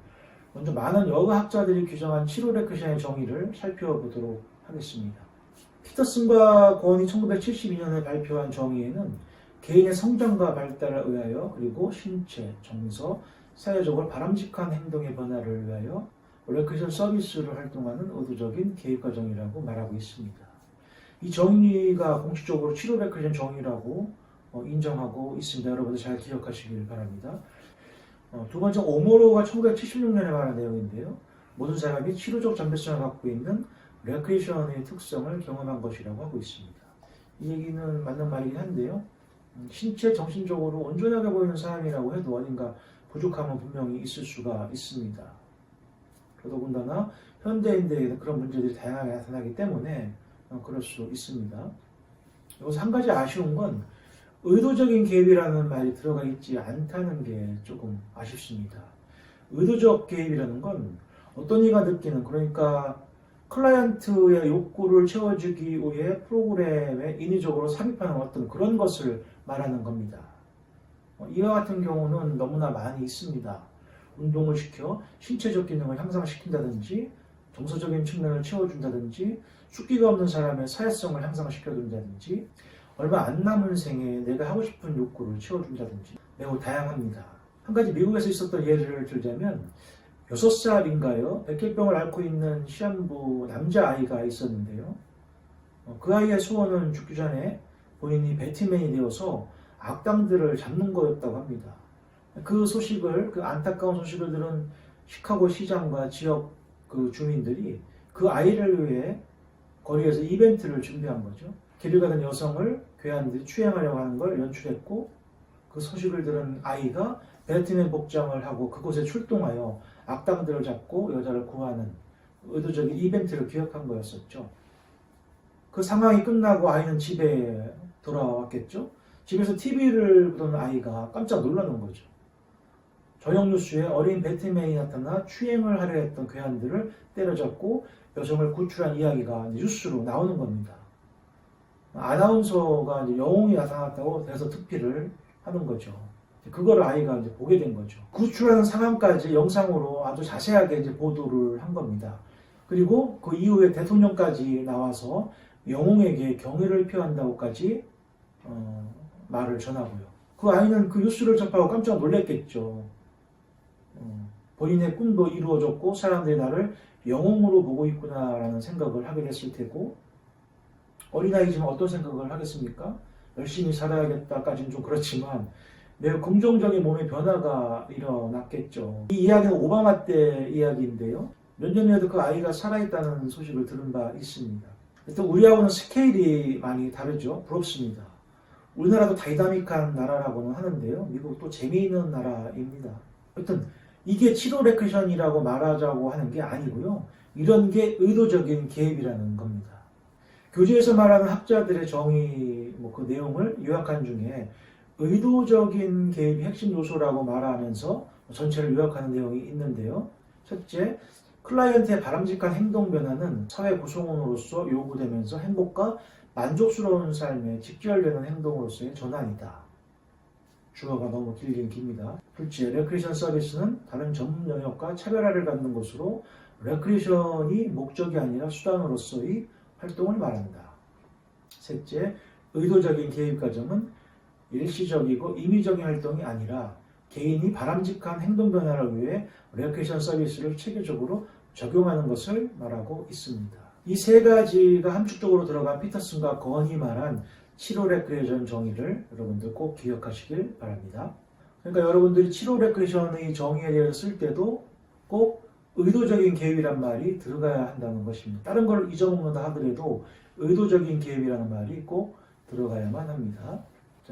먼저 많은 여가학자들이 규정한 치료 레크리션의 정의를 살펴보도록 하겠습니다. 피터슨과 권이 1972년에 발표한 정의에는 개인의 성장과 발달에 의하여 그리고 신체, 정서, 사회적으로 바람직한 행동의 변화를 위하여 레크리션 서비스를 활동하는 의도적인 개입 과정이라고 말하고 있습니다. 이 정의가 공식적으로 치료 레크리션 정의라고 인정하고 있습니다. 여러분들 잘 기억하시길 바랍니다. 두 번째, 오모로가 1976년에 말한 내용인데요. 모든 사람이 치료적 전배성을 갖고 있는 레크리션의 특성을 경험한 것이라고 하고 있습니다. 이 얘기는 맞는 말이긴 한데요. 신체, 정신적으로 온전하게 보이는 사람이라고 해도 어딘가 부족함은 분명히 있을 수가 있습니다. 더더군다나 현대인들에게는 그런 문제들이 다양하게 나타나기 때문에 그럴 수 있습니다. 여기서 한 가지 아쉬운 건 의도적인 개입이라는 말이 들어가 있지 않다는 게 조금 아쉽습니다. 의도적 개입이라는 건 어떤 이가 느끼는, 그러니까 클라이언트의 욕구를 채워주기 위해 프로그램에 인위적으로 삽입하는 어떤 그런 것을 말하는 겁니다. 이와 같은 경우는 너무나 많이 있습니다. 운동을 시켜 신체적 기능을 향상시킨다든지, 정서적인 측면을 채워준다든지, 숫기가 없는 사람의 사회성을 향상시켜준다든지, 얼마 안 남은 생에 내가 하고 싶은 욕구를 채워준다든지 매우 다양합니다. 한 가지 미국에서 있었던 예를 들자면 6살인가요? 백혈병을 앓고 있는 시한부 남자아이가 있었는데요. 그 아이의 소원은 죽기 전에 본인이 배트맨이 되어서 악당들을 잡는 거였다고 합니다. 그 안타까운 소식을 들은 시카고 시장과 지역 주민들이 그 아이를 위해 거리에서 이벤트를 준비한 거죠. 길을 가던 여성을 괴한들이 추행하려고 하는 걸 연출했고, 그 소식을 들은 아이가 배트맨 복장을 하고 그곳에 출동하여 악당들을 잡고 여자를 구하는 의도적인 이벤트를 기획한 거였었죠. 그 상황이 끝나고 아이는 집에 돌아왔겠죠. 집에서 TV를 보던 아이가 깜짝 놀라는 거죠. 저녁 뉴스에 어린 배트맨이 나타나 추행을 하려 했던 괴한들을 때려잡고 여성을 구출한 이야기가 뉴스로 나오는 겁니다. 아나운서가 영웅이 나타났다고 대서 특필을 하는 거죠. 그거를 아이가 보게 된 거죠. 구출하는 상황까지 영상으로 아주 자세하게 보도를 한 겁니다. 그리고 그 이후에 대통령까지 나와서 영웅에게 경의를 표한다고까지 말을 전하고요. 그 아이는 그 뉴스를 접하고 깜짝 놀랐겠죠. 본인의 꿈도 이루어졌고 사람들이 나를 영웅으로 보고 있구나라는 생각을 하게 됐을 테고, 어린아이지만 어떤 생각을 하겠습니까? 열심히 살아야겠다까지는 좀 그렇지만 매우 긍정적인 몸의 변화가 일어났겠죠. 이 이야기는 오바마 때 이야기인데요. 몇 년이라도 그 아이가 살아있다는 소식을 들은 바 있습니다. 또 우리하고는 스케일이 많이 다르죠. 부럽습니다. 우리나라도 다이나믹한 나라라고는 하는데요. 미국도 재미있는 나라입니다. 하여튼 이게 치료 레크리션이라고 말하자고 하는 게 아니고요. 이런 게 의도적인 개입이라는 겁니다. 교재에서 말하는 학자들의 정의 그 내용을 요약한 중에 의도적인 개입이 핵심 요소라고 말하면서 전체를 요약하는 내용이 있는데요. 첫째, 클라이언트의 바람직한 행동 변화는 사회 구성원으로서 요구되면서 행복과 만족스러운 삶에 직결되는 행동으로서의 전환이다. 주어가 너무 길긴 깁니다. 둘째, 레크리션 서비스는 다른 전문 영역과 차별화를 갖는 것으로 레크리션이 목적이 아니라 수단으로서의 활동을 말한다. 셋째, 의도적인 개입 과정은 일시적이고 임의적인 활동이 아니라 개인이 바람직한 행동 변화를 위해 레크리션 서비스를 체계적으로 적용하는 것을 말하고 있습니다. 이 세 가지가 함축적으로 들어간 피터슨과 건이 말한 치료 레크리션 정의를 여러분들 꼭 기억하시길 바랍니다. 그러니까 여러분들이 치료 레크리션의 정의에 대해서 쓸 때도 꼭 의도적인 개입이란 말이 들어가야 한다는 것입니다. 다른 걸 잊어먹는다 하더라도 의도적인 개입이라는 말이 꼭 들어가야만 합니다.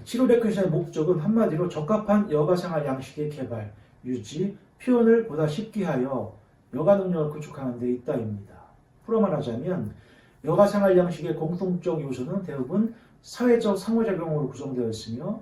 치료 레크리션의 목적은 한마디로 적합한 여가생활 양식의 개발, 유지, 표현을 보다 쉽게 하여 여가 능력을 구축하는 데 있다입니다. 풀어 말하자면 여가생활 양식의 공통적 요소는 대부분 사회적 상호작용으로 구성되어 있으며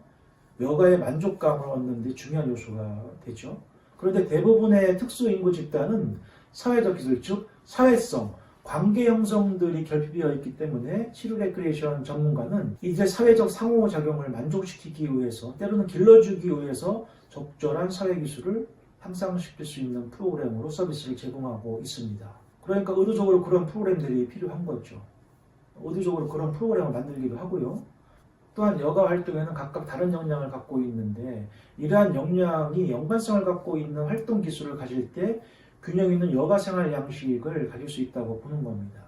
여가의 만족감을 얻는 데 중요한 요소가 되죠. 그런데 대부분의 특수인구 집단은 사회적 기술, 즉 사회성, 관계 형성들이 결핍되어 있기 때문에 치료 레크리에이션 전문가는 이제 사회적 상호작용을 만족시키기 위해서, 때로는 길러주기 위해서 적절한 사회기술을 향상시킬 수 있는 프로그램으로 서비스를 제공하고 있습니다. 그러니까 의도적으로 그런 프로그램들이 필요한 거죠. 의도적으로 그런 프로그램을 만들기도 하고요. 또한 여가 활동에는 각각 다른 역량을 갖고 있는데, 이러한 역량이 연관성을 갖고 있는 활동 기술을 가질 때 균형 있는 여가 생활 양식을 가질 수 있다고 보는 겁니다.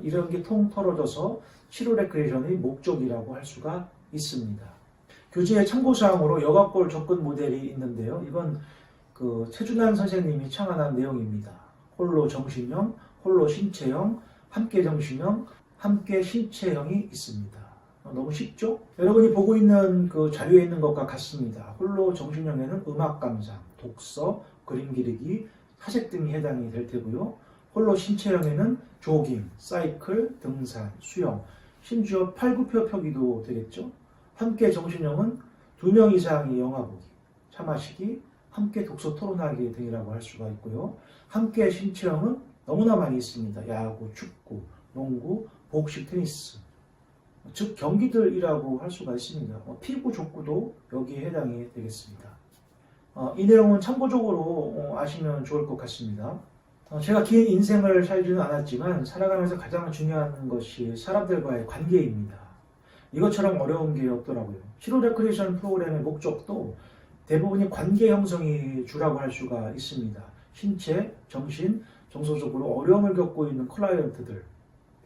이런 게 통털어져서 치료 레크리에이션의 목적이라고 할 수가 있습니다. 교재의 참고사항으로 여가골 접근 모델이 있는데요. 이건 최준환 선생님이 창안한 내용입니다. 홀로 정신형, 홀로 신체형, 함께 정신형, 함께 신체형이 있습니다. 너무 쉽죠? 여러분이 보고 있는 그 자료에 있는 것과 같습니다. 홀로 정신형에는 음악 감상, 독서, 그림 그리기, 사색 등이 해당이 될 테고요. 홀로 신체형에는 조깅, 사이클, 등산, 수영, 심지어 팔굽혀 펴기도 되겠죠. 함께 정신형은 2명 이상이 영화 보기, 차 마시기, 함께 독서 토론하기 등이라고 할 수가 있고요. 함께 신체형은 너무나 많이 있습니다. 야구, 축구, 농구, 복식, 테니스, 즉 경기들이라고 할 수가 있습니다. 피구, 족구도 여기에 해당이 되겠습니다. 이 내용은 참고적으로 아시면 좋을 것 같습니다. 제가 긴 인생을 살지는 않았지만 살아가면서 가장 중요한 것이 사람들과의 관계입니다. 이것처럼 어려운 게 없더라고요. 치료 레크리에이션 프로그램의 목적도 대부분이 관계 형성이 주라고 할 수가 있습니다. 신체, 정신, 정서적으로 어려움을 겪고 있는 클라이언트들,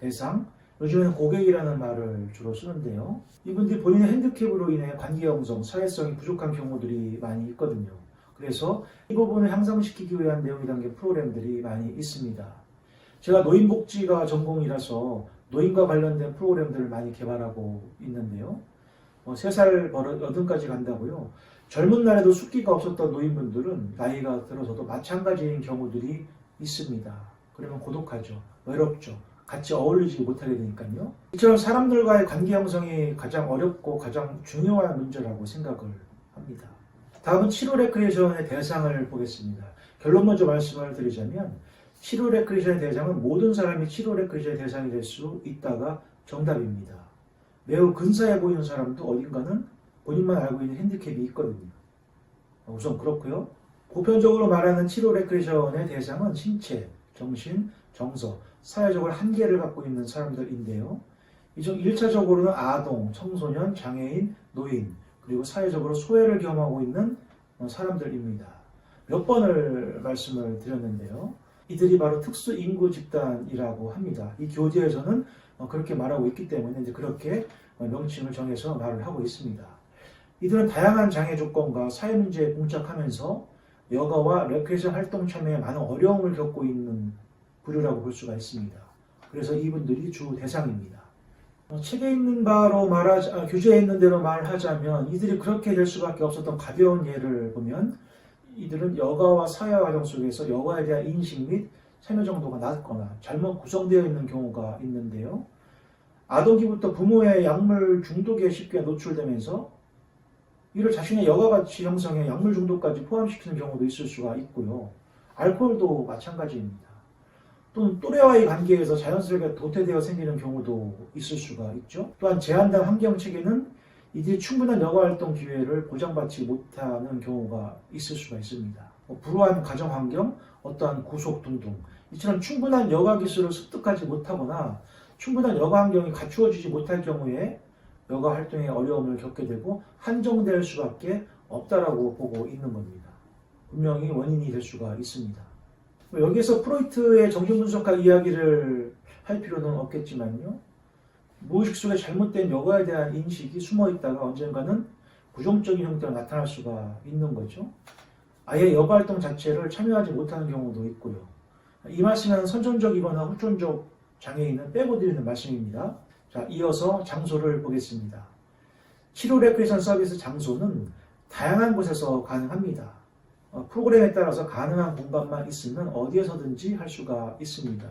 대상, 요즘에는 고객이라는 말을 주로 쓰는데요. 이분들이 본인의 핸디캡으로 인해 관계 형성, 사회성이 부족한 경우들이 많이 있거든요. 그래서 이 부분을 향상시키기 위한 내용이 담긴 프로그램들이 많이 있습니다. 제가 노인복지가 전공이라서 노인과 관련된 프로그램들을 많이 개발하고 있는데요. 3살 버릇 80까지 간다고요. 젊은 날에도 숫기가 없었던 노인분들은 나이가 들어서도 마찬가지인 경우들이 있습니다. 그러면 고독하죠. 외롭죠. 같이 어울리지 못하게 되니까요. 이처럼 사람들과의 관계 형성이 가장 어렵고 가장 중요한 문제라고 생각을 합니다. 다음은 치료 레크리에이션의 대상을 보겠습니다. 결론 먼저 말씀을 드리자면 치료 레크리에이션의 대상은 모든 사람이 치료 레크리에이션의 대상이 될 수 있다가 정답입니다. 매우 근사해 보이는 사람도 어딘가는 본인만 알고 있는 핸디캡이 있거든요. 우선 그렇고요. 보편적으로 말하는 치료 레크리에이션의 대상은 신체, 정신, 정서, 사회적으로 한계를 갖고 있는 사람들인데요. 이중 1차적으로는 아동, 청소년, 장애인, 노인, 그리고 사회적으로 소외를 경험하고 있는 사람들입니다. 몇 번을 말씀을 드렸는데요. 이들이 바로 특수인구 집단이라고 합니다. 이 교재에서는 그렇게 말하고 있기 때문에 이제 그렇게 명칭을 정해서 말을 하고 있습니다. 이들은 다양한 장애 조건과 사회 문제에 봉착하면서 여가와 레크리에이션 활동 참여에 많은 어려움을 겪고 있는 부류라고 볼 수가 있습니다. 그래서 이분들이 주 대상입니다. 책에 있는 바로 교재에 있는 대로 말하자면 이들이 그렇게 될 수밖에 없었던 가벼운 예를 보면 이들은 여가와 사회 과정 속에서 여가에 대한 인식 및 참여 정도가 낮거나 잘못 구성되어 있는 경우가 있는데요. 아동기부터 부모의 약물 중독에 쉽게 노출되면서 이를 자신의 여가 가치 형성에 약물 중독까지 포함시키는 경우도 있을 수가 있고요. 알코올도 마찬가지입니다. 또는 또래와의 관계에서 자연스럽게 도태되어 생기는 경우도 있을 수가 있죠. 또한 제한된 환경 체계는 이들이 충분한 여가활동 기회를 보장받지 못하는 경우가 있을 수가 있습니다. 불우한 가정환경, 어떠한 구속 등등 이처럼 충분한 여가 기술을 습득하지 못하거나 충분한 여가 환경이 갖추어지지 못할 경우에 여가 활동에 어려움을 겪게 되고 한정될 수밖에 없다라고 보고 있는 겁니다. 분명히 원인이 될 수가 있습니다. 여기에서 프로이트의 정신분석학 이야기를 할 필요는 없겠지만요. 무의식 속에 잘못된 여가에 대한 인식이 숨어있다가 언젠가는 부정적인 형태로 나타날 수가 있는 거죠. 아예 여가 활동 자체를 참여하지 못하는 경우도 있고요. 이 말씀은 선천적이거나 후천적 장애인은 빼고 드리는 말씀입니다. 자, 이어서 장소를 보겠습니다. 치료 레크리에이션 서비스 장소는 다양한 곳에서 가능합니다. 프로그램에 따라서 가능한 공간만 있으면 어디에서든지 할 수가 있습니다.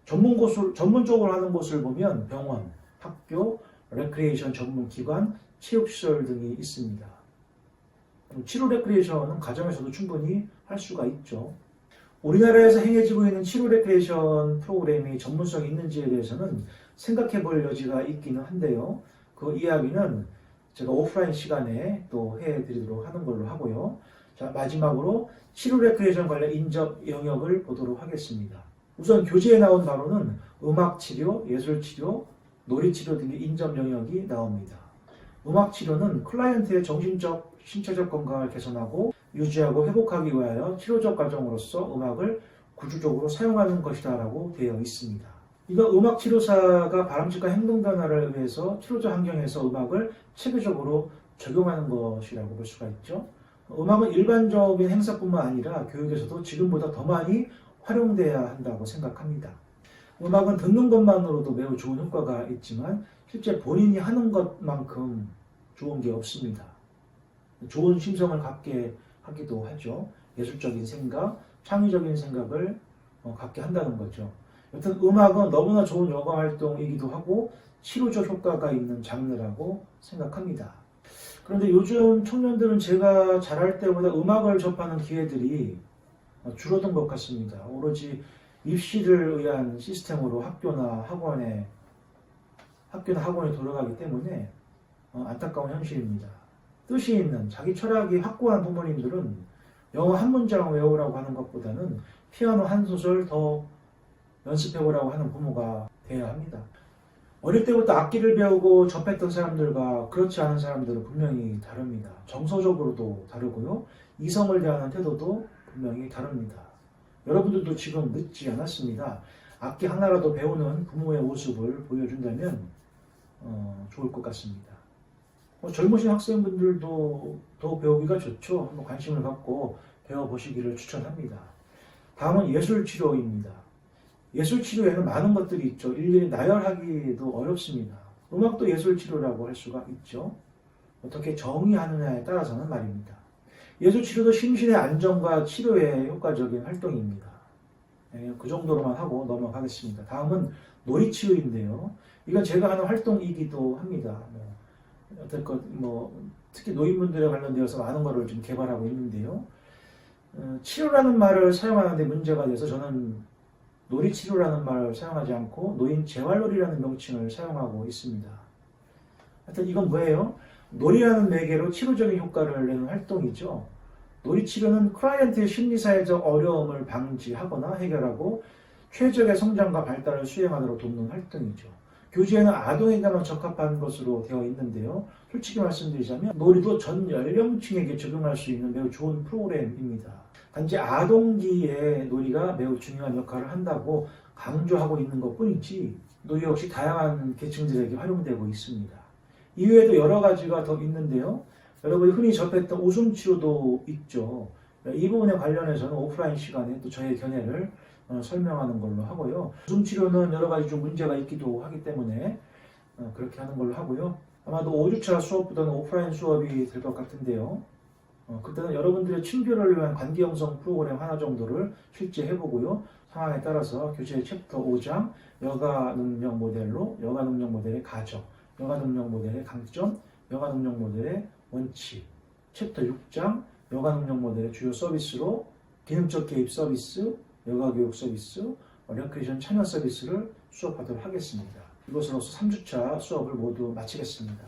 전문적으로 하는 곳을 보면 병원, 학교, 레크리에이션 전문기관, 체육시설 등이 있습니다. 치료 레크리에이션은 가정에서도 충분히 할 수가 있죠. 우리나라에서 행해지고 있는 치료 레크레이션 프로그램이 전문성이 있는지에 대해서는 생각해 볼 여지가 있기는 한데요. 그 이야기는 제가 오프라인 시간에 또 해드리도록 하는 걸로 하고요. 자, 마지막으로 치료 레크레이션 관련 인접 영역을 보도록 하겠습니다. 우선 교재에 나온 바로는 음악 치료, 예술 치료, 놀이 치료 등의 인접 영역이 나옵니다. 음악 치료는 클라이언트의 정신적, 신체적 건강을 개선하고 유지하고 회복하기 위하여 치료적 과정으로서 음악을 구조적으로 사용하는 것이다라고 되어 있습니다. 이건 음악 치료사가 바람직한 행동 변화를 위해서 치료적 환경에서 음악을 체계적으로 적용하는 것이라고 볼 수가 있죠. 음악은 일반적인 행사뿐만 아니라 교육에서도 지금보다 더 많이 활용돼야 한다고 생각합니다. 음악은 듣는 것만으로도 매우 좋은 효과가 있지만 실제 본인이 하는 것만큼 좋은 게 없습니다. 좋은 심성을 갖게 하기도 하죠. 예술적인 생각, 창의적인 생각을 갖게 한다는 거죠. 여튼 음악은 너무나 좋은 여가 활동이기도 하고 치료적 효과가 있는 장르라고 생각합니다. 그런데 요즘 청년들은 제가 자랄 때보다 음악을 접하는 기회들이 줄어든 것 같습니다. 오로지 입시를 위한 시스템으로 학교나 학원에 돌아가기 때문에 안타까운 현실입니다. 뜻이 있는 자기 철학이 확고한 부모님들은 영어 한 문장 외우라고 하는 것보다는 피아노 한 소절 더 연습해보라고 하는 부모가 되어야 합니다. 어릴 때부터 악기를 배우고 접했던 사람들과 그렇지 않은 사람들은 분명히 다릅니다. 정서적으로도 다르고요. 이성을 대하는 태도도 분명히 다릅니다. 여러분들도 지금 늦지 않았습니다. 악기 하나라도 배우는 부모의 모습을 보여준다면 좋을 것 같습니다. 젊으신 학생분들도 더 배우기가 좋죠. 한번 관심을 갖고 배워보시기를 추천합니다. 다음은 예술치료입니다. 예술치료에는 많은 것들이 있죠. 일일이 나열하기도 어렵습니다. 음악도 예술치료라고 할 수가 있죠. 어떻게 정의하느냐에 따라서는 말입니다. 예술치료도 심신의 안정과 치료에 효과적인 활동입니다. 그 정도로만 하고 넘어가겠습니다. 다음은 놀이치료인데요. 이건 제가 하는 활동이기도 합니다. 특히 노인분들에 관련되어서 많은 것을 좀 개발하고 있는데요. 치료라는 말을 사용하는데 문제가 돼서 저는 놀이치료라는 말을 사용하지 않고 노인 재활놀이라는 명칭을 사용하고 있습니다. 하여튼 이건 뭐예요? 놀이라는 매개로 치료적인 효과를 내는 활동이죠. 놀이치료는 클라이언트의 심리사회적 어려움을 방지하거나 해결하고 최적의 성장과 발달을 수행하도록 돕는 활동이죠. 교재에는 아동에게만 적합한 것으로 되어 있는데요. 솔직히 말씀드리자면 놀이도 전 연령층에게 적용할 수 있는 매우 좋은 프로그램입니다. 단지 아동기에 놀이가 매우 중요한 역할을 한다고 강조하고 있는 것뿐이지 놀이 역시 다양한 계층들에게 활용되고 있습니다. 이외에도 여러 가지가 더 있는데요. 여러분이 흔히 접했던 웃음치료도 있죠. 이 부분에 관련해서는 오프라인 시간에 또 저의 견해를 설명하는 걸로 하고요. 웃음치료는 여러 가지 좀 문제가 있기도 하기 때문에 그렇게 하는 걸로 하고요. 아마도 5주차 수업보다는 오프라인 수업이 될 것 같은데요. 그때는 여러분들의 친교를 위한 관계 형성 프로그램 하나 정도를 실제 해보고요. 상황에 따라서 교재 챕터 5장 여가 능력 모델로 여가 능력 모델의 가정, 여가 능력 모델의 강점, 여가 능력 모델의 원칙, 챕터 6장 여가 능력 모델의 주요 서비스로 기능적 개입 서비스, 여가 교육 서비스, 레크레이션 참여 서비스를 수업하도록 하겠습니다. 이것으로서 3주차 수업을 모두 마치겠습니다.